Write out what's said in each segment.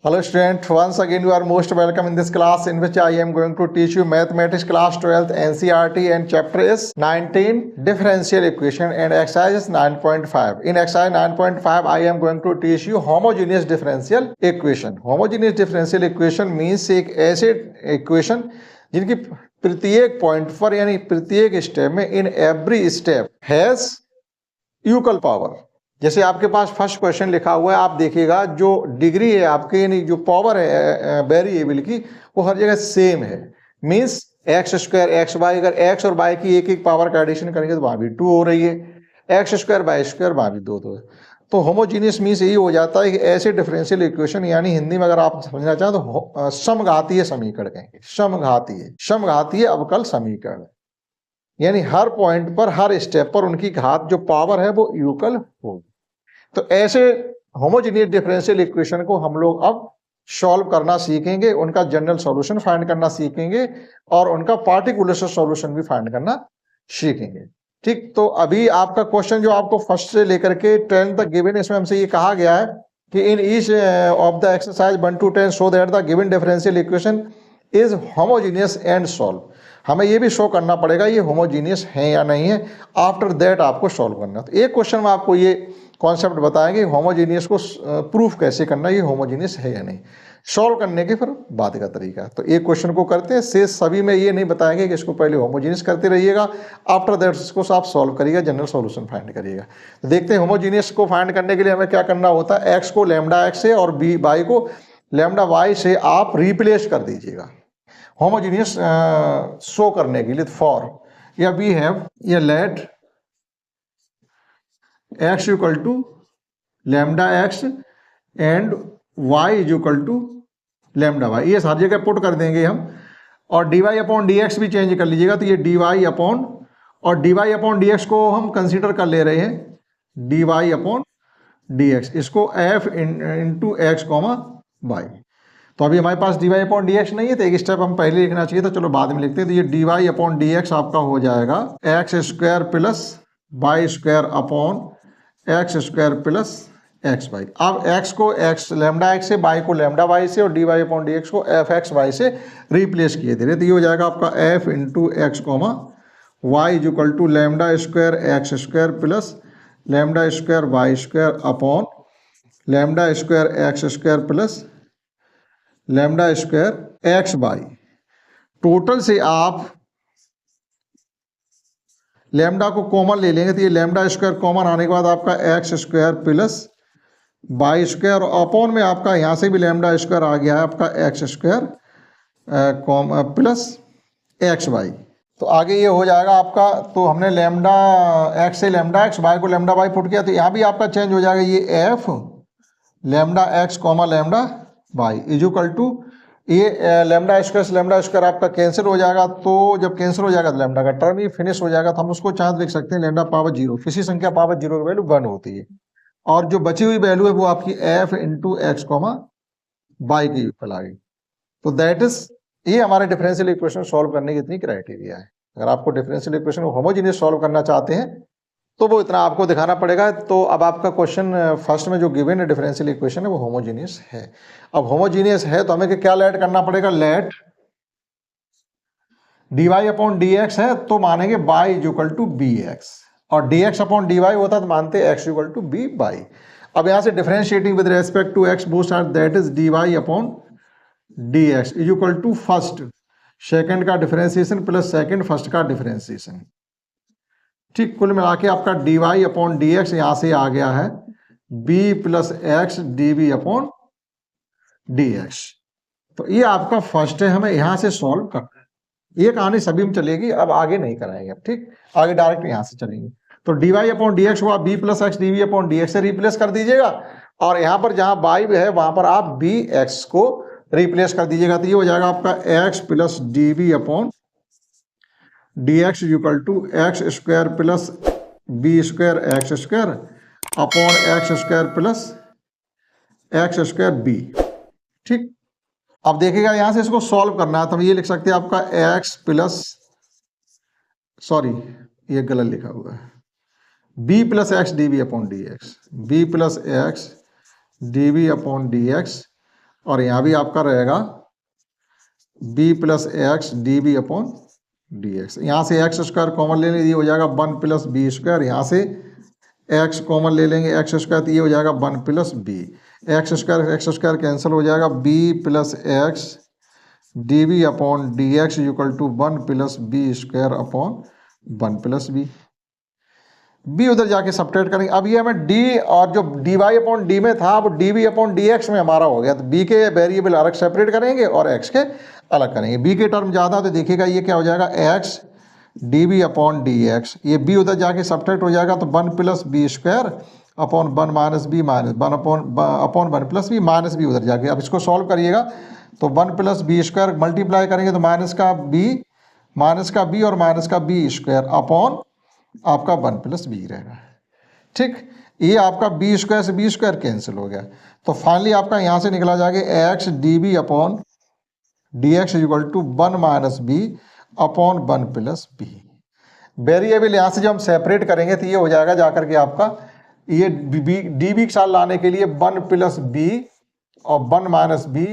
Hello student, once again you are most welcome in this class in which I am going to teach you mathematics class 12th NCERT and chapter is 19 differential equation and exercise is 9.5. In exercise 9.5 I am going to teach you homogeneous differential equation. Homogeneous differential equation means एक ऐसे equation जिनकी प्रत्येक point पर यानी प्रत्येक step में in every step has equal power. जैसे आपके पास फर्स्ट क्वेश्चन लिखा हुआ है, आप देखिएगा जो डिग्री है आपके यानी जो पावर है वेरिएबल की वो हर जगह सेम है। Means x square x y, अगर एक्स और वाई की एक एक पावर का एडिशन करेंगे तो वहां भी 2 हो रही है, एक्स स्क्वायर वाई स्क्वायर वहां भी 2 है। तो होमोजीनियस मीन्स यही हो जाता है कि ऐसे डिफरेंशियल इक्वेशन यानी हिंदी में अगर आप समझना चाहें तो समघातीय समीकरण कहेंगे। समघातीय अवकल समीकरण यानी हर पॉइंट पर हर स्टेप पर उनकी घात जो पावर है वो इक्वल होगी। तो ऐसे होमोजेनियस डिफरेंशियल इक्वेशन को हम लोग अब सॉल्व करना सीखेंगे, उनका जनरल सॉल्यूशन फाइंड करना सीखेंगे और उनका पार्टिकुलर सॉल्यूशन भी फाइंड करना सीखेंगे। ठीक, तो अभी आपका क्वेश्चन जो आपको फर्स्ट से लेकर के 10 तक गिवन, इसमें हमसे ये कहा गया है कि in each of the exercise 1 to 10 show that the given differential equation is homogeneous and solve. हमें ये भी शो करना पड़ेगा ये होमोजीनियस है या नहीं है, आफ्टर दैट आपको सॉल्व करना। तो एक क्वेश्चन में आपको ये कॉन्सेप्ट बताएंगे होमोजीनियस को प्रूफ कैसे करना, ये होमोजीनियस है या नहीं, सॉल्व करने के फिर बाद का तरीका। तो एक क्वेश्चन को करते हैं, से सभी में ये नहीं बताएंगे कि इसको पहले होमोजीनियस करते रहिएगा, आफ्टर दैट इसको आप सॉल्व करिएगा, जनरल सॉल्यूशन फाइंड करिएगा। तो देखते हैं होमोजीनियस को फाइंड करने के लिए हमें क्या करना होता है। एक्स को लैम्डा एक्स से और बी वाई को लैम्डा वाई से आप रिप्लेस कर दीजिएगा होमोजीनियस शो करने के लिए। फॉर या वी हैव या let x equal to lambda x and y is equal to lambda y, ये सारी जगह पुट कर देंगे हम। और dy अपॉन डी एक्स भी चेंज कर लीजिएगा, तो ये dy अपॉन, और dy अपॉन डी एक्स को हम कंसीडर कर ले रहे हैं dy अपॉन डी एक्स, इसको f into x comma y. तो अभी हमारे पास dy अपॉन डी एक्स नहीं है, तो एक स्टेप हम पहले लिखना चाहिए था, चलो बाद में लिखते हैं। तो ये dy अपॉन डी एक्स आपका हो जाएगा x square plus y square upon x square plus x y. अब x को x लैम्डा एक्स से, y को लैम्डा वाई से और dy अपॉन डी एक्स को एफ एक्स वाई से रिप्लेस किए दे रहे, तो ये हो जाएगा आपका f into x comma y is equal to lambda square x square plus lambda square y square upon lambda square x square plus lambda square x y. Total से आप लैम्डा को कॉमन ले लेंगे, तो ये लैम्डा स्क्वायर कॉमन आने के बाद आपका x square plus y square upon में आपका यहाँ से भी लैम्डा स्क्वायर आ गया है आपका x square plus x y. तो आगे ये हो जाएगा आपका, तो हमने लैम्डा एक्स से लैम्डा एक्स, वाई को लैम्डा वाई पुट किया, तो यहाँ भी आपका चेंज हो जाएगा, ये f lambda x comma lambda y is equal to ये लैम्डा स्क्वायर से लैम्डा स्क्वायर आपका कैंसिल हो जाएगा। तो जब कैंसिल हो जाएगा तो लैम्डा का टर्म ही फिनिश हो जाएगा, तो हम उसको चाहे लिख सकते हैं लैम्डा पावर 0, किसी संख्या पावर 0 की वैल्यू 1 होती है, और जो बची हुई वैल्यू है वो आपकी f into x comma y की इक्वल आ गई। तो दैट इज, ये हमारे डिफरेंशियल इक्वेशन सॉल्व करने की इतनी क्राइटेरिया है। अगर आपको डिफरेंशियल इक्वेशन को होमोजीनियस सॉल्व करना चाहते हैं तो वो इतना आपको दिखाना पड़ेगा। तो अब आपका क्वेश्चन फर्स्ट में जो गिवन है डिफरेंशियल इक्वेशन है वो होमोजीनियस है। अब होमोजीनियस है तो हमें क्या लेट करना पड़ेगा, let dy upon d x है तो मानेंगे y is equal to B x, और dx अपॉन dy होता तो मानते x equal to b y. अब यहां से differentiating with respect to x both side, that is dy upon d x is equal to first second का differentiation plus second first का differentiation. ठीक, कुल मिला के आपका dy अपॉन डी एक्स यहां से आ गया है b plus x d B upon d x. तो ये आपका फर्स्ट है, हमें यहां से सॉल्व करना है। ये कहानी सभी में चलेगी, अब आगे नहीं कराएंगे। ठीक, आगे डायरेक्ट यहां से चलेंगे। तो dy अपॉन डी एक्स को आप b plus x d B upon d x से रिप्लेस कर दीजिएगा, और यहां पर जहां y है वहां पर आप b x को रिप्लेस कर दीजिएगा, तो ये हो जाएगा आपका x plus d B upon d x equal to x square plus B square x square upon x square plus x square b. ठीक, अब देखिएगा यहां से इसको सॉल्व करना है, तो हम ये लिख सकते हैं आपका x प्लस, सॉरी ये गलत लिखा हुआ है, b plus x d B upon d x, B plus x d B upon d x और यहाँ भी आपका रहेगा b plus x d B upon d x. यहाँ से एक्स स्क्वायर कॉमन ले लेंगे, ये हो जाएगा 1 प्लस बी स्क्वायर। यहाँ से एक्स कॉमन ले लेंगे, एक्स स्क्वायर, तो ये हो जाएगा 1 plus v. X square cancel हो जाएगा, v plus x d B upon d x equal to 1 plus B square upon 1 plus B. V उधर जाके सब्ट्रैक्ट करेंगे। अब ये हमें डी और जो डी वाई अपॉन डी में था, अब d B upon d x में हमारा हो गया। तो बी के वेरिएबल अलग सेपरेट करेंगे और एक्स के अलग करेंगे। बी के टर्म ज़्यादा तो देखिएगा ये क्या हो जाएगा, x d B upon d x. ये बी उधर जाके सब्ट्रैक्ट हो जाएगा, तो 1 plus B square upon 1 minus v minus 1 upon 1 plus v minus v उधर जाके। अब इसको सॉल्व करिएगा तो 1 प्लस बी स्क्वायर मल्टीप्लाई करेंगे तो माइनस का बी और माइनस का बी स्क्वायर अपॉन आपका 1 प्लस बी रहेगा। ठीक, ये आपका बी स्क्वायर से बी स्क्वायर कैंसिल हो गया। तो फाइनली आपका यहाँ से निकला जाएगा x d B upon d x equal to 1 minus v upon 1 plus v. Variable यहाँ से जब हम सेपरेट करेंगे तो ये हो जाएगा जाकर के आपका ये डी बी के साथ लाने के लिए 1 प्लस बी और 1 minus v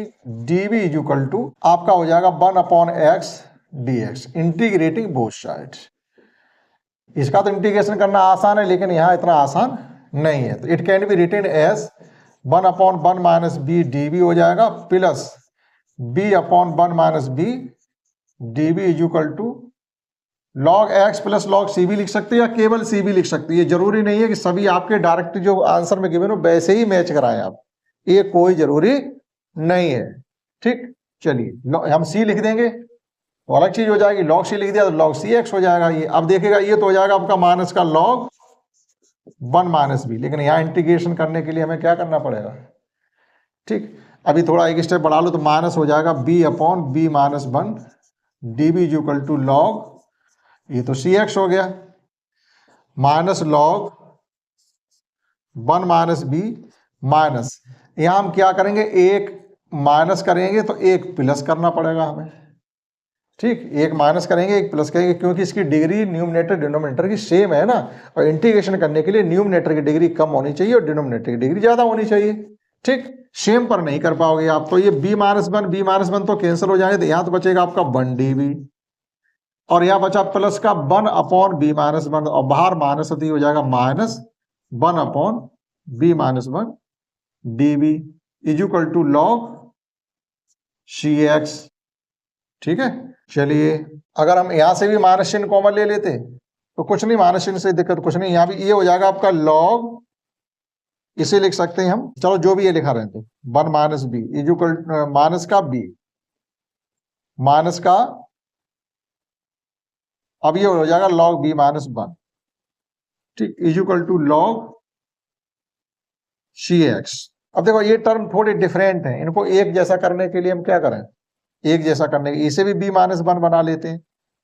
d B equal to आपका हो जाएगा 1 upon x d x, integrating both sides. इसका तो इंटीग्रेशन करना आसान है, लेकिन यहाँ इतना आसान नहीं है। तो it can be written as 1 upon 1 minus v d v हो जाएगा plus v upon 1 minus v d B is equal to log x plus log c v लिख सकते हैं या केवल सी बी लिख सकते हैं। ये जरूरी नहीं है कि सभी आपके डायरेक्ट जो आंसर में गिवन हो वैसे ही मैच कराएं आप, ये कोई जरूरी नहीं है। ठीक, चलिए हम सी लिख देंगे तो अलग चीज हो जाएगी, लॉग सी लिख दिया तो लॉग सी एक्स हो जाएगा। ये अब देखिएगा ये तो हो जाएगा आपका माइनस का लॉग 1 माइनस बी, लेकिन यहाँ इंटीग्रेशन करने के लिए हमें क्या करना पड़ेगा। ठीक, अभी थोड़ा एक स्टेप बढ़ा लो तो माइनस हो जाएगा v upon v minus 1 d B equal to log, ये तो सी एक्स हो गया, minus log 1 minus v minus, यहाँ हम क्या करेंगे, एक माइनस करेंगे तो एक प्लस करना पड़ेगा हमें। ठीक, एक माइनस करेंगे एक प्लस करेंगे, क्योंकि इसकी डिग्री न्यूमरेटर डिनोमिनेटर की सेम है ना, और इंटीग्रेशन करने के लिए न्यूमरेटर की डिग्री कम होनी चाहिए और डिनोमिनेटर की डिग्री ज्यादा होनी चाहिए। ठीक, सेम पर नहीं कर पाओगे आप। तो ये बी माइनस वन तो कैंसिल हो जाएंगे, तो यहाँ तो बचेगा आपका 1 डी बी और यहाँ बचा प्लस का 1 अपॉन बी माइनस 1 और बाहर माइनस हो जाएगा minus 1 upon v minus 1 d B is equal to log c x. ठीक है, चलिए अगर हम यहां से भी माइनस चिन्ह कॉमन ले लेते तो कुछ नहीं, माइनस चिन्ह से दिक्कत कुछ नहीं। यहाँ भी ये हो जाएगा आपका लॉग, इसे लिख सकते हैं हम, चलो जो भी ये लिखा रहते 1 minus B is equal minus का बी माइनस का, अब ये हो जाएगा लॉग बी माइनस 1। ठीक, is equal to log c x. अब देखो ये टर्म थोड़े डिफरेंट हैं, इनको एक जैसा करने के लिए हम क्या करें, एक जैसा करने के इसे भी बी माइनस 1 बना लेते हैं।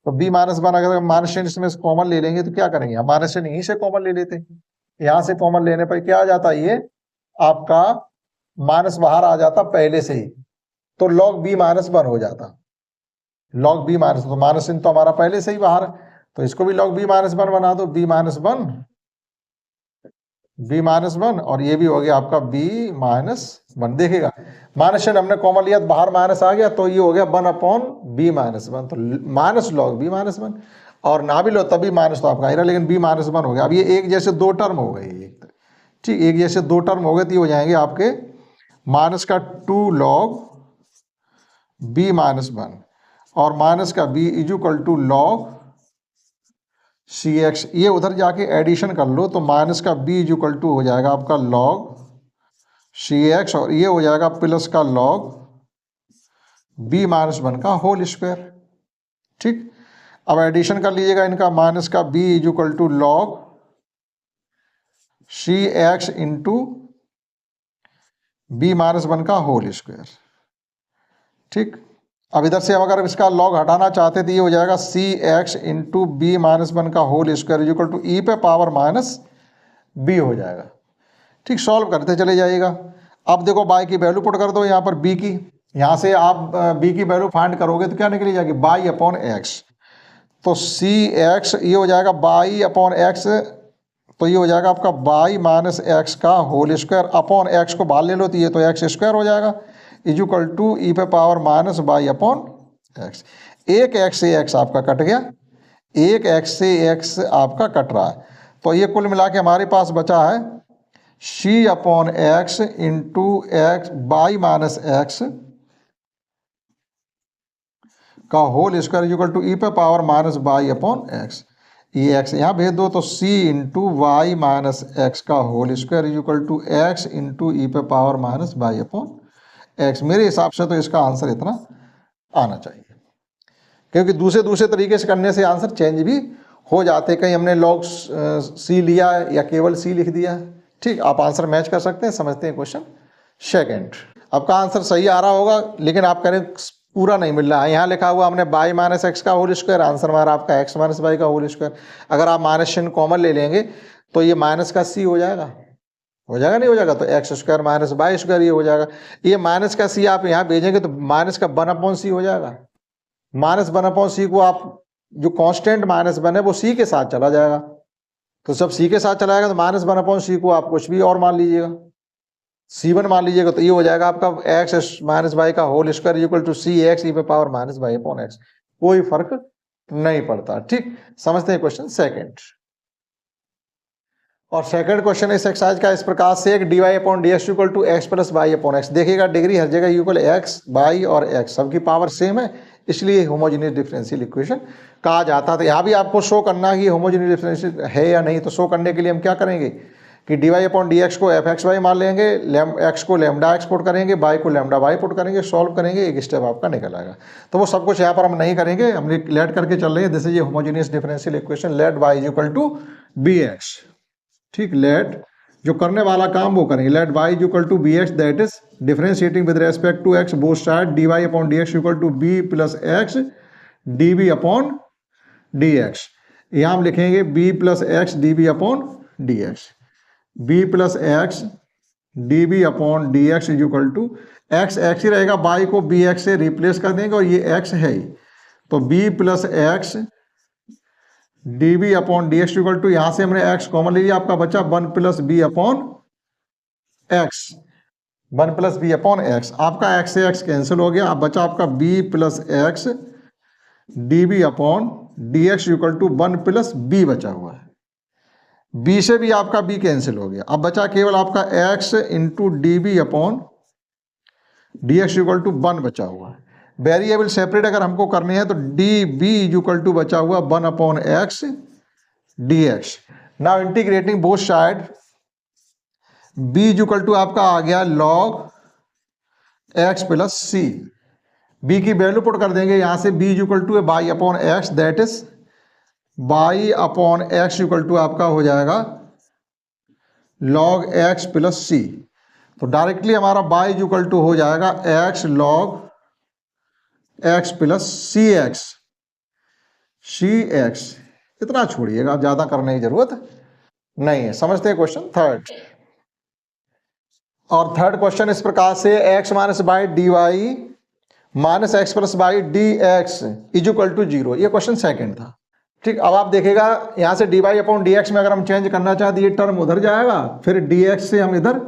तो बी माइनस 1 अगर माइनस चिन्ह में कॉमन ले लेंगे तो क्या करेंगे, हम माइनस चिन्ह यहीं से कॉमन ले लेते हैं। यहां से कॉमन लेने पर क्या आ जाता है, ये आपका माइनस बाहर आ जाता पहले से ही, तो लॉग बी माइनस 1 हो जाता। लॉग बी माइनस, तो माइनस चिन्ह तो हमारा पहले से ही बाहर, तो इसको भी लॉग बी माइनस 1 बना दो, बी माइनस 1 और ये भी हो गया आपका बी माइनस 1। देखेगा माइनस चिन्ह हमने कॉमन लिया तो बाहर माइनस आ गया, तो ये हो गया 1 अपॉन बी माइनस 1, तो माइनस लॉग बी माइनस 1, और ना भी लो तभी माइनस तो आपका आएगा, लेकिन बी माइनस 1 हो गया। अब ये एक जैसे दो टर्म हो गए, ठीक, एक जैसे दो टर्म हो गए, तो ये हो जाएंगे आपके माइनस का 2 लॉग बी माइनस 1 और माइनस का v is equal to log c x. ये उधर जाके एडिशन कर लो तो माइनस का बी इज इक्वल टू हो जाएगा आपका लॉग सी एक्स और ये हो जाएगा प्लस का लॉग बी माइनस 1 का होल स्क्वायर। ठीक, अब एडिशन कर लीजिएगा इनका, माइनस का v is equal to log c x into v minus 1 का होल स्क्वायर। ठीक, अब इधर से हम अगर इसका लॉग हटाना चाहते तो ये हो जाएगा c x into v minus 1 का whole square is equal to e पे पावर माइनस बी हो जाएगा। ठीक, सॉल्व करते चले जाइएगा। अब देखो बाई की वैल्यू पुट कर दो यहाँ पर बी की, यहाँ से आप बी की वैल्यू फाइंड करोगे तो क्या निकली जाएगी, बाई अपॉन एक्स। तो सी एक्स ये हो जाएगा बाई अपॉन एक्स, तो ये हो जाएगा आपका बाई माइनस एक्स का होल स्क्वायर अपॉन एक्स को बाहर ले लो तो ये तो एक्स स्क्वायर हो जाएगा। इज इक्वल टू ई पे power minus y upon x. एक एक्स से एक्स आपका कट गया, एक एक्स से एक्स आपका कट रहा है, तो ये कुल मिला के हमारे पास बचा है c upon x into x y minus x का whole square equal to e पे power minus y upon x. ये एक्स यहाँ भेज दो तो c into y minus x का whole square equal to x into e पे power minus y upon x. मेरे हिसाब से तो इसका आंसर इतना आना चाहिए, क्योंकि दूसरे तरीके से करने से आंसर चेंज भी हो जाते, कहीं हमने लॉग सी लिया है या केवल सी लिख दिया है। ठीक, आप आंसर मैच कर सकते हैं। समझते हैं क्वेश्चन सेकंड। आपका आंसर सही आ रहा होगा, लेकिन आप कह रहे हैं पूरा नहीं मिल रहा है। यहाँ लिखा हुआ हमने बाई माइनस एक्स का होल स्क्वायर, आंसर हमारा आपका एक्स माइनस बाई का होल स्क्वायर। अगर आप माइनस चिन्ह कॉमन ले लेंगे तो ये माइनस का सी हो जाएगा, नहीं हो जाएगा, तो x square minus by square ये हो जाएगा। ये माइनस का सी आप यहाँ भेजेंगे तो माइनस का 1 सी हो जाएगा। माइनस 1 सी को आप जो कांस्टेंट माइनस 1 है वो सी के साथ चला जाएगा, तो जब सी के साथ चला जाएगा तो माइनस 1 सी को आप कुछ भी और मान लीजिएगा, C1 मान लीजिएगा, तो ये हो जाएगा आपका एक्स माइनस बाई का whole square equal to c x e पे power minus y upon x. कोई फर्क नहीं पड़ता। ठीक, समझते हैं क्वेश्चन सेकंड। और सेकंड क्वेश्चन इस एक्सरसाइज का इस प्रकार से, एक d y upon d x equal to x plus y upon x. देखिएगा डिग्री हर जगह इक्वल एक्स बाई और एक्स सबकी पावर सेम है, इसलिए होमोजेनियस डिफरेंशियल इक्वेशन कहा जाता है। तो यहाँ भी आपको शो करना कि होमोजेनियस डिफरेंशियल है या नहीं, तो शो करने के लिए हम क्या करेंगे कि d y upon d x को एफ एक्स वाई मान लेंगे, एक्स को लेमडा एक्स पुट करेंगे, बाई को लेमडा वाई पुट करेंगे, सॉल्व करेंगे, एक स्टेप आपका निकल आएगा। तो वो सब कुछ यहाँ पर हम नहीं करेंगे, हम लेट करके चल रहे हैं। This is a homogeneous differential equation, let y is equal to B x. ठीक, लेट जो करने वाला काम वो करेंगे, let y is equal to B x, that is differentiating with respect to x both side, d y upon d x equal to v plus x d B upon d x. यहाँ हम लिखेंगे v plus x d B upon d x, B plus x d B upon d x is equal to x x ही रहेगा, y को B x से replace कर देंगे और ये एक्स है ही, तो v plus x d B upon d x equal to, यहां से हमने एक्स कॉमन ले लिया, आपका बचा 1 plus v upon x, 1 plus v upon x. आपका एक्स से एक्स कैंसिल हो गया, अब बचा आपका v plus x d B upon d x equal to 1 plus v बचा हुआ है, बी से भी आपका बी कैंसिल हो गया, अब बचा केवल आपका x into d B upon d x equal to 1 बचा हुआ है। वेरिएबल सेपरेट अगर हमको करने हैं तो डी बी इक्वल टू बचा हुआ 1 upon x d x. Now integrating both side, v equal to आपका आ गया log x plus c, v की वैल्यू पुट कर देंगे यहां से, बी इक्वल टू है y upon x, that is y upon x equal to आपका हो जाएगा लॉग एक्स प्लस सी। तो डायरेक्टली हमारा बाई इक्वल टू हो जाएगा एक्स लॉग एक्स प्लस सी एक्स, सी एक्स। इतना छोड़िएगा, ज्यादा करने की जरूरत नहीं है। समझते हैं क्वेश्चन थर्ड। और थर्ड क्वेश्चन इस प्रकार से, x minus y d y minus x plus y d x is equal to 0। ये क्वेश्चन सेकंड था। ठीक, अब आप देखिएगा यहां से d y upon d x में अगर हम चेंज करना चाहते ये टर्म उधर जाएगा, फिर डी एक्स से हम इधर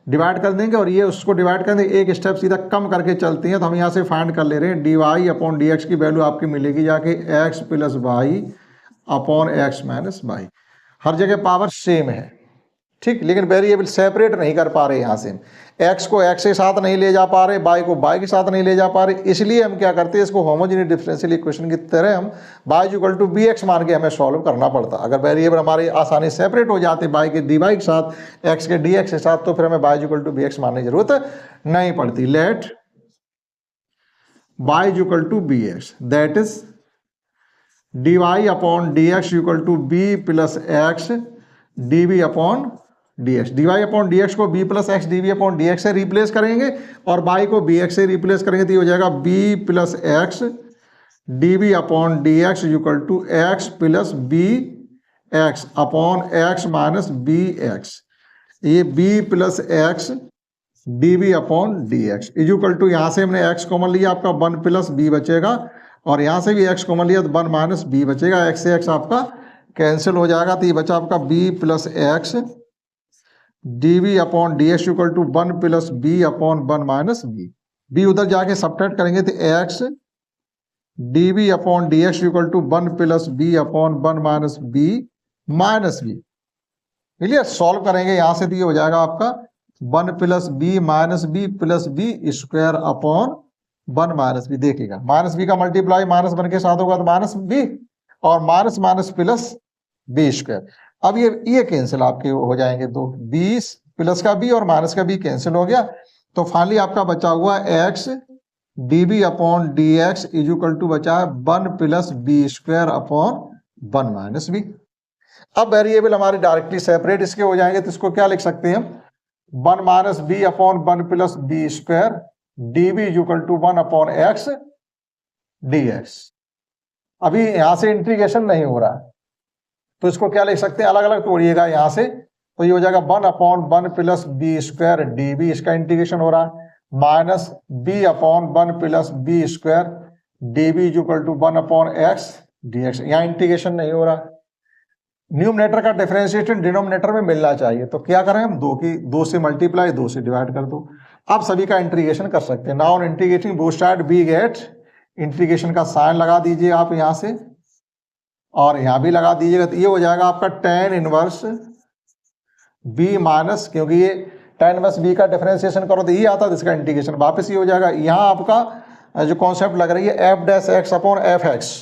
डिवाइड कर देंगे और ये उसको डिवाइड कर देंगे, एक स्टेप सीधा कम करके चलती हैं। तो हम यहाँ से फाइंड कर ले रहे हैं d y upon d x की वैल्यू आपकी मिलेगी जाके x plus y upon x minus y. हर जगह पावर सेम है, ठीक, लेकिन वेरिएबल सेपरेट नहीं कर पा रहे यहाँ से, एक्स को एक्स के साथ नहीं ले जा पा रहे, बाई को बाई के साथ नहीं ले जा पा रहे, इसलिए हम क्या करते हैं इसको होमोजेनियस डिफरेंशियल इक्वेशन की तरह हम y equal to B x मान के हमें सॉल्व करना पड़ता। अगर वेरिएबल हमारे आसानी सेपरेट हो जाते बाई के डी वाई के साथ, एक्स के डी एक्स के साथ, तो फिर हमें y equal to B x मानने की जरूरत नहीं पड़ती। Let y equal to B x, that is d y upon d x equal to v plus x d B upon d x. D y upon d x को v plus x d B upon d x से replace करेंगे और by को B x से replace करेंगे, तो ये हो जाएगा v plus x d B upon d x equal to x plus v x upon x minus v x. ये v plus x d B upon d x equal to, यहाँ से हमने एक्स कॉमन लिया, आपका 1 plus B बचेगा, और यहाँ से भी एक्स कॉमन लिया तो 1 माइनस बी बचेगा, एक्स से एक्स आपका कैंसिल हो जाएगा, तो ये बचा आपका v plus x d B upon d x equal to 1 plus v upon 1 minus v. V उधर जाके सब्ट्रैक्ट करेंगे तो x d B upon d x equal to 1 plus v upon 1 minus v minus v. Clear, solve करेंगे यहां से तो ये हो जाएगा आपका 1 plus v minus v plus B square upon 1 minus v. देखिएगा माइनस बी का मल्टीप्लाई माइनस 1 के साथ होगा तो माइनस बी, और minus minus plus B square. अब ये कैंसिल आपके हो जाएंगे, तो 20 प्लस का बी और माइनस का बी कैंसिल हो गया, तो फाइनली आपका बचा हुआ x d B upon d x is equal to बचा है 1 plus B square upon 1 minus v. अब वेरिएबल हमारे डायरेक्टली सेपरेट इसके हो जाएंगे, तो इसको क्या लिख सकते हैं हम, 1 minus v upon 1 plus B square d B is equal to 1 upon x d x. अभी यहां से इंटीग्रेशन नहीं हो रहा है, तो इसको क्या लिख सकते हैं, अलग अलग तोड़िएगा यहां से, तो ये हो जाएगा 1 upon 1 plus B square d v, इसका इंटीग्रेशन हो रहा है, minus v upon 1 plus B square d B is equal to 1 upon x d x. यहाँ इंटीग्रेशन नहीं हो रहा। न्यूमरेटर का डिफरेंशिएशन डिनोमिनेटर में मिलना चाहिए, तो क्या करें हम, 2 से मल्टीप्लाई 2 से डिवाइड कर दो। आप सभी का इंटीग्रेशन कर सकते हैं। Now integrating both side we get, integration का साइन लगा दीजिए आप यहां से, और यहां भी लगा दीजिएगा, तो ये हो जाएगा आपका tan इनवर्स बी माइनस, क्योंकि ये tan इनवर्स बी का डिफरेंशिएशन करो तो ये आता है, इसका इंटीग्रेशन वापस ये हो जाएगा। यहाँ आपका जो कॉन्सेप्ट लग रही है F dash x upon f x,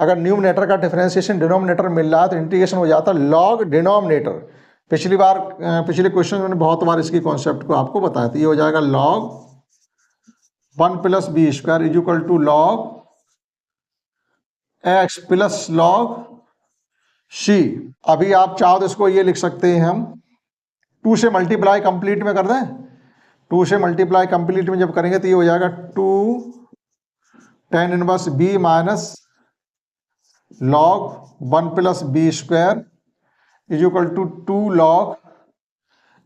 अगर न्यूमरेटर का डिफरेंशिएशन डिनोमिनेटर मिल रहा है तो इंटीग्रेशन हो जाता है लॉग डिनोमिनेटर। पिछले क्वेश्चन में बहुत बार इसकी कॉन्सेप्ट को आपको बताया, तो ये हो जाएगा log 1 plus B square is equal to log x plus log c. अभी आप चाहो तो इसको ये लिख सकते हैं हम 2 से मल्टीप्लाई कंप्लीट में कर दें, 2 से मल्टीप्लाई कंप्लीट में जब करेंगे तो ये हो जाएगा 2 tan inverse v minus log 1 plus B square is equal to 2 log,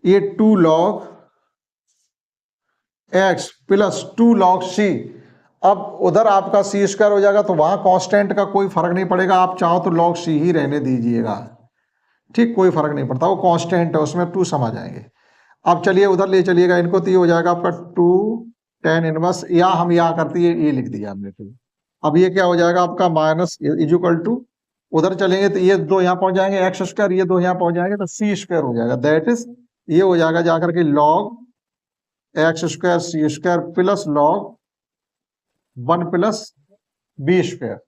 ये 2 log x plus 2 log c. अब उधर आपका सी स्क्वायर हो जाएगा, तो वहां कांस्टेंट का कोई फर्क नहीं पड़ेगा, आप चाहो तो लॉग सी ही रहने दीजिएगा, ठीक, कोई फर्क नहीं पड़ता, वो कांस्टेंट है, उसमें 2 समा जाएंगे। अब चलिए उधर ले चलिएगा इनको, तो ये हो जाएगा आपका 2 tan इनवर्स, या हम यहाँ करते हैं ये लिख दिया हमने, तो अब ये क्या हो जाएगा आपका माइनस इज इक्वल टू, उधर चलेंगे तो ये 2 यहाँ पहुंच जाएंगे एक्स स्क्वायर, ये 2 यहाँ पहुंच जाएंगे तो सी स्क्वायर हो जाएगा, दैट इज ये हो जाएगा जाकर के log x square c square plus log 1 plus B square.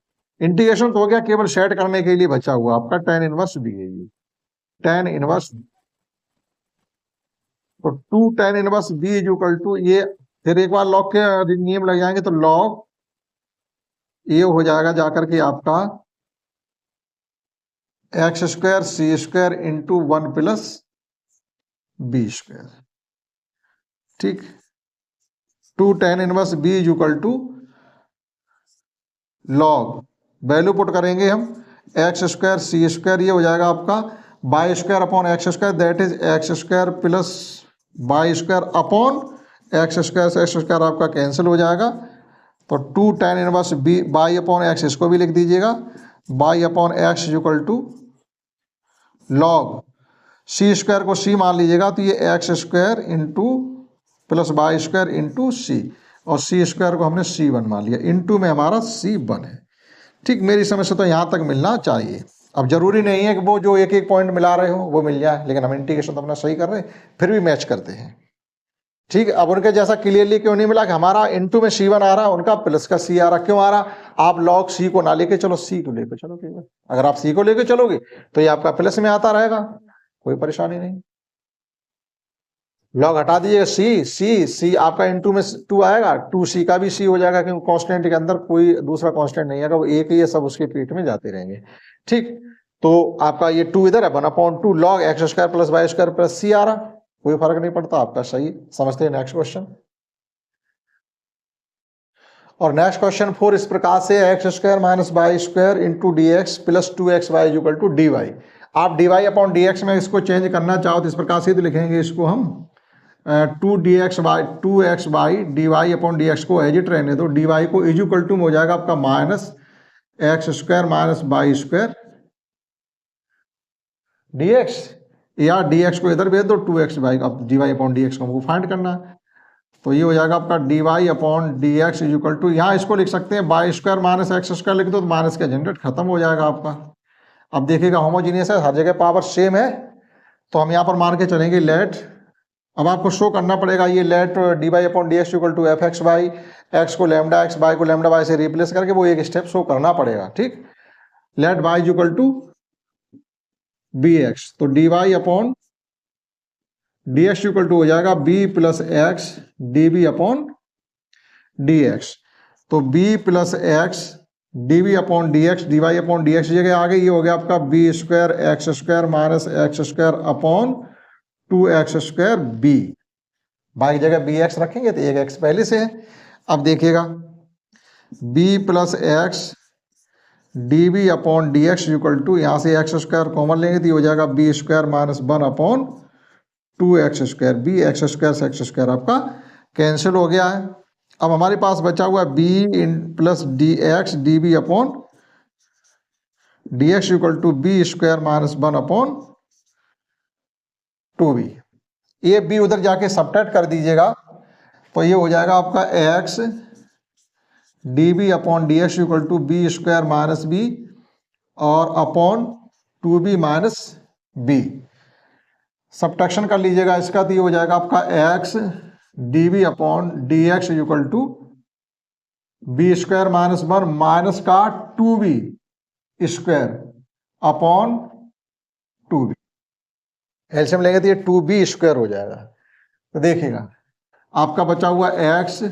Integration तो हो गया, केवल सेट करने के लिए बचा हुआ आपका tan इनवर्स बी है, ये tan इनवर्स, तो 2 tan inverse v is equal to, ये फिर एक बार लॉग के नियम लग जाएंगे, तो लॉग ये हो जाएगा जाकर के आपका x square c square into 1 plus B square, ठीक। 2 tan inverse v is equal to log, value put करेंगे हम एक्स स्क्वायर सी स्क्वायर, ये हो जाएगा आपका by square upon x square, that is x square plus y square upon x square से x square आपका cancel हो जाएगा, तो 2 tan inverse B by upon x, इसको भी लिख दीजिएगा, by upon x equal to log C square को सी मान लीजिएगा, तो ये x square into plus y square into सी, और सी स्क्वायर को हमने C1 मान लिया, इंटू में हमारा C1 है, ठीक। मेरी समझ से तो यहाँ तक मिलना चाहिए। अब जरूरी नहीं है कि वो जो एक एक पॉइंट मिला रहे हो वो मिल जाए, लेकिन हम इंटीग्रेशन तो अपना सही कर रहे हैं, फिर भी मैच करते हैं, ठीक। अब उनके जैसा क्लियरली क्यों नहीं मिला कि हमारा इंटू में C1 आ रहा है, उनका प्लस का C आ रहा, क्यों आ रहा, आप लॉग सी को ना लेके चलो, सी को लेके चलो केवल, अगर आप सी को लेके चलोगे तो ये आपका प्लस में आता रहेगा, कोई परेशानी नहीं। लॉग हटा दीजिएगा सी आपका इंटू में 2 आएगा, 2c का भी c हो जाएगा, क्योंकि कांस्टेंट के अंदर कोई दूसरा कांस्टेंट नहीं आएगा, वो एक ही है, सब उसके पीठ में जाते रहेंगे, ठीक। तो आपका ये 2 इधर है, 1/2 log x square plus y square plus c आ रहा, कोई फर्क नहीं पड़ता, आपका सही समझते हैं। नेक्स्ट क्वेश्चन, और नेक्स्ट क्वेश्चन 4 इस प्रकार से x square minus y square into d x plus 2xy equal to d y. आप d y upon d x में इसको चेंज करना चाहो तो इस प्रकार से तो लिखेंगे इसको हम 2xy d y upon d x को एज इट रहने दो, डी वाई को इज इक्वल टू हो जाएगा आपका minus x square minus y square d x, या डी एक्स को इधर भेज दो 2xy, अब d y upon d x को हमको फाइंड करना है। तो ये हो जाएगा आपका d y upon d x is equal to, यहाँ इसको लिख सकते हैं y square minus x square लिख दो तो माइनस का जनरेट खत्म हो जाएगा आपका। अब देखिएगा होमोजीनियस है, हर जगह पावर सेम है, तो हम यहाँ पर मान के चलेंगे लेट, अब आपको शो करना पड़ेगा ये let d y upon d x equal to f x y, x को लैम्डा एक्स, वाई को लैम्डा वाई से रिप्लेस करके वो एक स्टेप शो करना पड़ेगा। ठीक, let y equal to B x, तो d y upon d x equal to हो जाएगा v plus x d B upon d x, तो v plus x d B upon d x d y upon d x जगह आ गई, ये हो गया आपका v square x square minus x square upon 2x square v, y जगह v x रखेंगे तो एक एक्स पहले से है। अब देखिएगा b plus x d B upon d x equal to, यहाँ से एक्स स्क्वायर कॉमन लेंगे तो ये हो जाएगा v square minus 1 upon 2x square v, x square से एक्स स्क्वायर आपका कैंसिल हो गया है। अब हमारे पास बचा हुआ है बी इन plus d x d B upon d x equal to v square minus 1 upon 2b, ये b उधर जाके सबट्रैक्ट कर दीजिएगा तो ये हो जाएगा आपका x d B upon d x equal to v square minus v और upon 2b minus v, subtraction कर लीजिएगा इसका तो ये हो जाएगा आपका x d B upon d x equal to v square minus 1 minus का 2b square upon 2b, LCM लेंगे तो ये 2b स्क्वायर हो जाएगा। तो देखिएगा आपका बचा हुआ x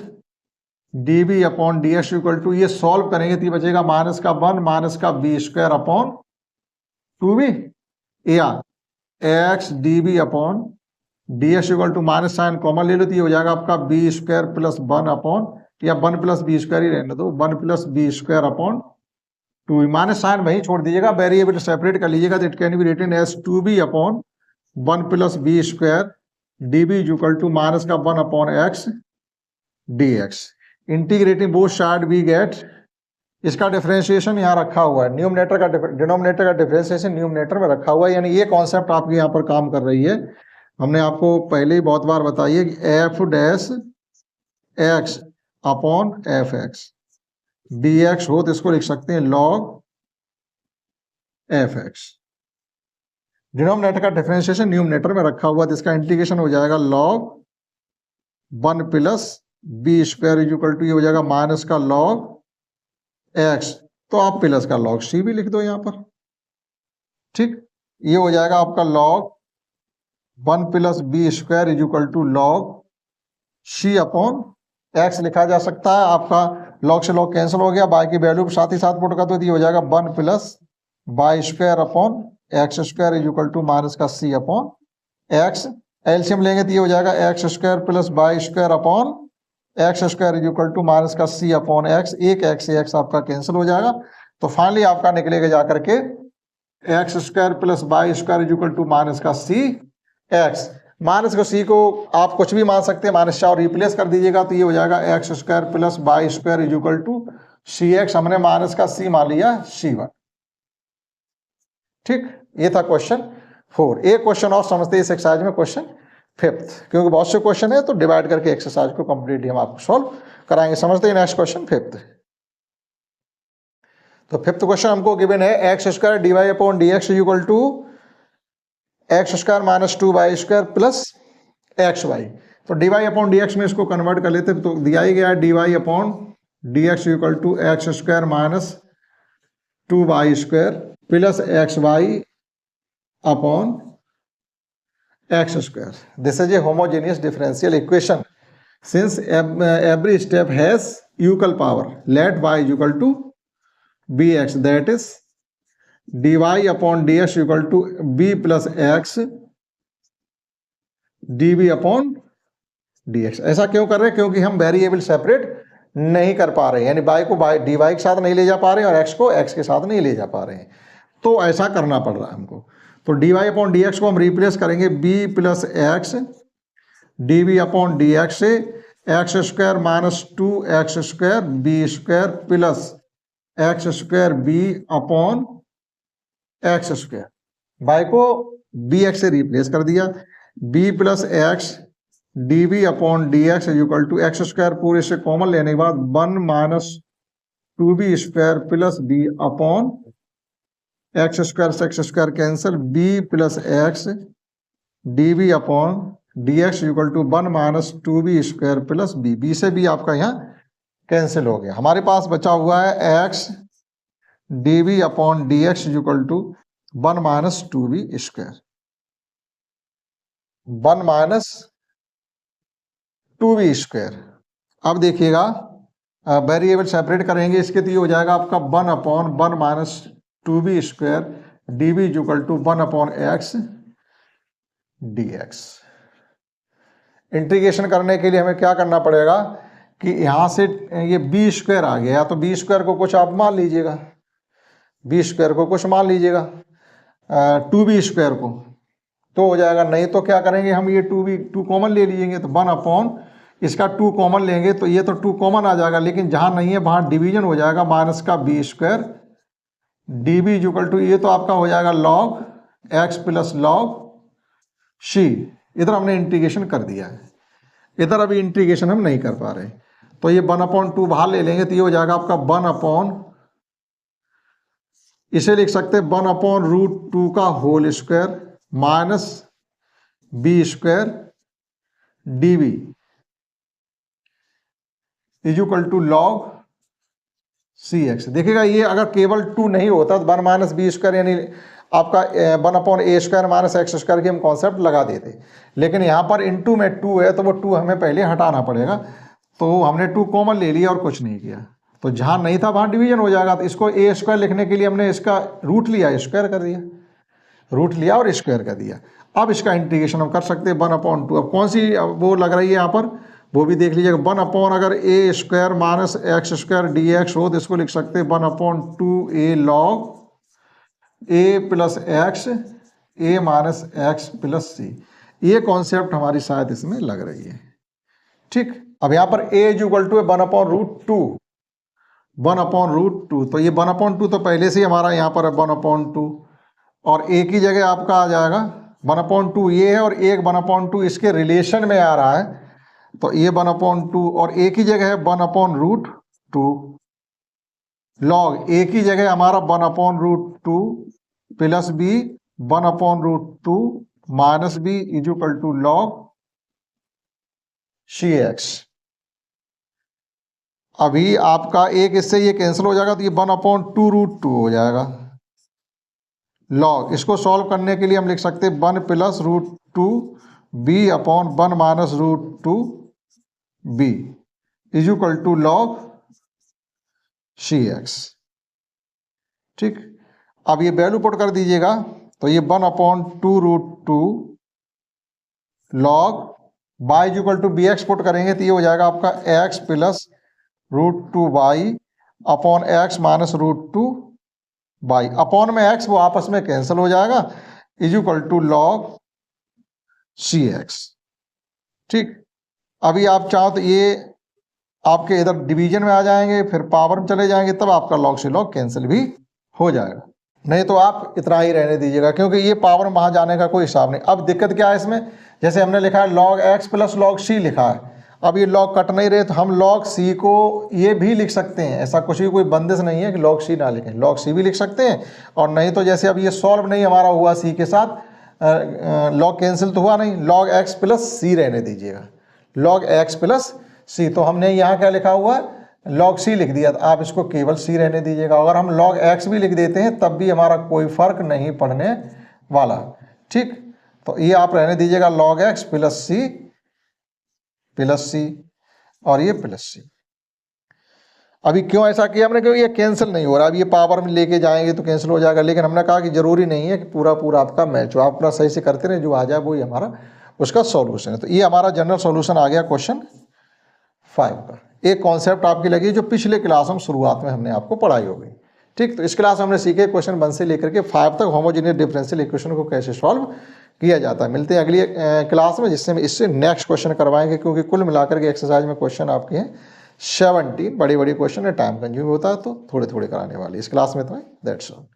d B upon d x equal to, ये सॉल्व करेंगे तो ये बचेगा माइनस का 1 माइनस का बी स्क्वायर अपॉन 2b, या x d B upon d x equal to minus sign common ले लो तो ये हो जाएगा आपका बी स्क्वायर प्लस 1 अपॉन, या 1 प्लस बी स्क्वायर ही रहने दो, 1 plus B square upon 2, minus sign वहीं छोड़ दीजिएगा, वेरिएबल सेपरेट कर लीजिएगा तो it can be written as 2b upon 1 plus B square d B equal to minus का 1 upon x d x, integrating both side we get, इसका differentiation यहाँ रखा हुआ है, न्यूमरेटर का डिनोमिनेटर का डिफरेंशिएशन न्यूमरेटर में रखा हुआ है, यानी ये कॉन्सेप्ट आपके यहाँ पर काम कर रही है। हमने आपको पहले ही बहुत बार बताई है कि f dash x upon f x d x हो तो इसको लिख सकते हैं लॉग एफ एक्स, डिनोमिनेटर का डिफरेंशिएशन न्यूमरेटर में रखा हुआ तो इसका इंटीग्रेशन हो जाएगा log 1 plus B square equal to, ये हो जाएगा माइनस का लॉग एक्स, तो आप प्लस का लॉग सी भी लिख दो यहाँ पर। ठीक, ये हो जाएगा आपका log 1 plus B square equal to log c upon x लिखा जा सकता है। आपका लॉग से लॉग कैंसिल हो गया, बाई की वैल्यू साथ ही साथ पुट कर दो, ये हो जाएगा 1 plus y square upon x square equal to minus का सी अपॉन एक्स, एलसीएम लेंगे तो ये हो जाएगा x square plus y square upon x square equal to minus का सी अपॉन एक्स, एक एक्स से एक्स आपका कैंसिल हो जाएगा, तो फाइनली आपका निकलेगा जाकर के x square plus y square equal to minus का सी एक्स, माइनस को सी को आप कुछ भी मान सकते हैं, माइनस और रिप्लेस कर दीजिएगा तो ये हो जाएगा x square plus y square equal to c x, हमने माइनस का सी मान लिया C1। ठीक, ये था क्वेश्चन 4। एक क्वेश्चन और समझते हैं इस एक्सरसाइज में, क्वेश्चन 5th, क्योंकि बहुत से क्वेश्चन है तो डिवाइड करके एक्सरसाइज को कंप्लीट हम आपको सॉल्व कराएंगे। समझते हैं नेक्स्ट क्वेश्चन 5th। तो 5th क्वेश्चन हमको गिवन है x square d y upon d x equal to x square minus 2y square plus x y, तो d y upon d x में इसको कन्वर्ट कर लेते तो दिया ही गया है d y upon d x equal to x square minus 2y square plus x y upon x square. This is a homogeneous differential equation since every step has equal power, let y equal to bx, that is dy upon dx equal to b plus x db upon dx। ऐसा क्यों कर रहे हैं? क्योंकि हम variable separate नहीं कर पा रहे हैं, यानी y को dy के साथ नहीं ले जा पा रहे हैं और x को x के साथ नहीं ले जा पा रहे हैं, तो ऐसा करना पड़ रहा है हमको। तो dy अपॉन dx को हम रिप्लेस करेंगे b plus x db upon dx से x square minus 2x square v square plus x square v upon x square. y को bx से रिप्लेस कर दिया, b plus x d B upon d x equal to x square पूरे से common लेने के बाद 1 minus 2b square plus v upon x square से x square cancel v plus x d B upon d x equal to 1 minus 2b square plus B, b से b आपका यहाँ cancel हो गया। हमारे पास बचा हुआ है x d B upon d x equal to 1 minus 2b square, 1 minus 2b square. अब देखिएगा वेरिएबल सेपरेट करेंगे इसके, तो ये हो जाएगा आपका 1 upon 1 minus 2b square d B equal to 1 upon x d x. Integration करने के लिए हमें क्या करना पड़ेगा कि यहाँ से ये बी स्क्वायर आ गया, तो बी स्क्वायर को कुछ आप मान लीजिएगा, बी स्क्वायर को कुछ मान लीजिएगा 2b स्क्वायर को, तो हो जाएगा। नहीं तो क्या करेंगे हम, ये 2 कॉमन ले लीजिएंगे, तो 1 अपॉन इसका 2 कॉमन लेंगे तो ये तो 2 कॉमन आ जाएगा, लेकिन जहाँ नहीं है वहाँ डिवीजन हो जाएगा माइनस का b square d B equal to ये तो आपका हो जाएगा log x plus log c. इधर हमने इंटीग्रेशन कर दिया है, इधर अभी इंटीग्रेशन हम नहीं कर पा रहे, तो ये 1 अपॉन 2 बाहर ले लेंगे तो ये हो जाएगा आपका 1 अपॉन, इसे लिख सकते हैं 1 अपॉन रूट 2 का whole square minus b square d B is equal to log c x. देखिएगा ये अगर केवल 2 नहीं होता तो 1 माइनस बी स्क्वायर यानी आपका 1 अपॉन ए स्क्वायर माइनस एक्स स्क्वायर की हम कॉन्सेप्ट लगा देते, लेकिन यहाँ पर इनटू में 2 है तो वो 2 हमें पहले हटाना पड़ेगा, तो हमने 2 कॉमन ले लिया और कुछ नहीं किया, तो जहाँ नहीं था वहाँ डिवीजन हो जाएगा। तो इसको ए स्क्वायर लिखने के लिए हमने इसका रूट लिया, स्क्वायर कर दिया, रूट लिया और स्क्वायर कर दिया। अब इसका इंटीग्रेशन हम कर सकते हैं 1 अपॉन 2। अब कौन सी वो लग रही है यहाँ पर वो भी देख लीजिएगा। 1 अपॉन अगर a square minus x square d x हो तो इसको लिख सकते हैं 1 upon 2 a log a plus x a minus x plus c. ये कॉन्सेप्ट हमारी शायद इसमें लग रही है, ठीक। अब यहाँ पर a is equal to 1 upon root 2, 1 upon root 2, तो ये 1 अपॉन 2 तो पहले से ही हमारा यहाँ पर है 1 अपॉन 2, और ए की जगह आपका आ जाएगा 1 अपॉन 2 ये है, और एक 1 अपॉन 2 इसके रिलेशन में आ रहा है, तो ये 1 अपॉन 2 और ए की जगह है 1 अपॉन रूट 2 लॉग ए की जगह हमारा 1 upon root 2 plus b 1 upon root 2 minus B is equal to log c x. अभी आपका एक इससे ये कैंसिल हो जाएगा तो ये 1 अपॉन 2 रूट 2 हो जाएगा लॉग। इसको सॉल्व करने के लिए हम लिख सकते हैं 1 plus root 2 b upon 1 minus root 2 b is equal to log c x, ठीक। अब ये वैल्यू पुट कर दीजिएगा तो ये 1 upon 2 root 2 log y is equal to B x put करेंगे तो ये हो जाएगा आपका x plus root 2 y upon x minus root 2 y upon में एक्स वो आपस में कैंसिल हो जाएगा is equal to log c x, ठीक। अभी आप चाहो तो ये आपके इधर डिवीजन में आ जाएंगे, फिर पावर में चले जाएंगे, तब आपका लॉग से लॉग कैंसिल भी हो जाएगा। नहीं तो आप इतना ही रहने दीजिएगा, क्योंकि ये पावर में वहाँ जाने का कोई हिसाब नहीं। अब दिक्कत क्या है इसमें, जैसे हमने लिखा है लॉग एक्स प्लस लॉग सी लिखा है, अब ये लॉग कट नहीं रहे तो हम लॉग सी को ये भी लिख सकते हैं, ऐसा कुछ भी कोई बंदिश नहीं है कि लॉग सी ना लिखें, लॉग सी भी लिख सकते हैं। और नहीं तो जैसे अब ये सॉल्व नहीं हमारा हुआ सी के साथ, लॉग कैंसिल तो हुआ नहीं, लॉग एक्स प्लस सी रहने दीजिएगा, लॉग एक्स प्लस सी। तो हमने यहाँ क्या लिखा हुआ है लॉग सी लिख दिया, तो आप इसको केवल सी रहने दीजिएगा। अगर हम लॉग एक्स भी लिख देते हैं तब भी हमारा कोई फर्क नहीं पड़ने वाला, ठीक। तो ये आप रहने दीजिएगा लॉग एक्स प्लस सी और ये प्लस सी। अभी क्यों ऐसा किया हमने, क्योंकि ये कैंसिल नहीं हो रहा। अब ये पावर में लेके जाएंगे तो कैंसिल हो जाएगा, लेकिन हमने कहा कि जरूरी नहीं है कि पूरा पूरा आपका मैच हो, आप अपना सही से करते रहे, जो आ जाए वही हमारा उसका सॉल्यूशन है। तो ये हमारा जनरल सॉल्यूशन आ गया क्वेश्चन 5 का। एक कॉन्सेप्ट आपकी लगी जो पिछले क्लास में शुरुआत में हमने आपको पढ़ाई होगी, ठीक। तो इस क्लास में हमने सीखे क्वेश्चन 1 से लेकर के 5 तक होमोजेनियस डिफरेंशियल इक्वेशन को कैसे सॉल्व किया जाता है। मिलते हैं अगली क्लास में, जिससे इससे नेक्स्ट क्वेश्चन करवाएंगे, क्योंकि कुल मिलाकर के एक्सरसाइज में क्वेश्चन आपके हैं 17 बड़े बड़े क्वेश्चन है, टाइम कंज्यूम होता है, तो थोड़े थोड़े कराने वाली। इस क्लास में तो दैट्स ऑल।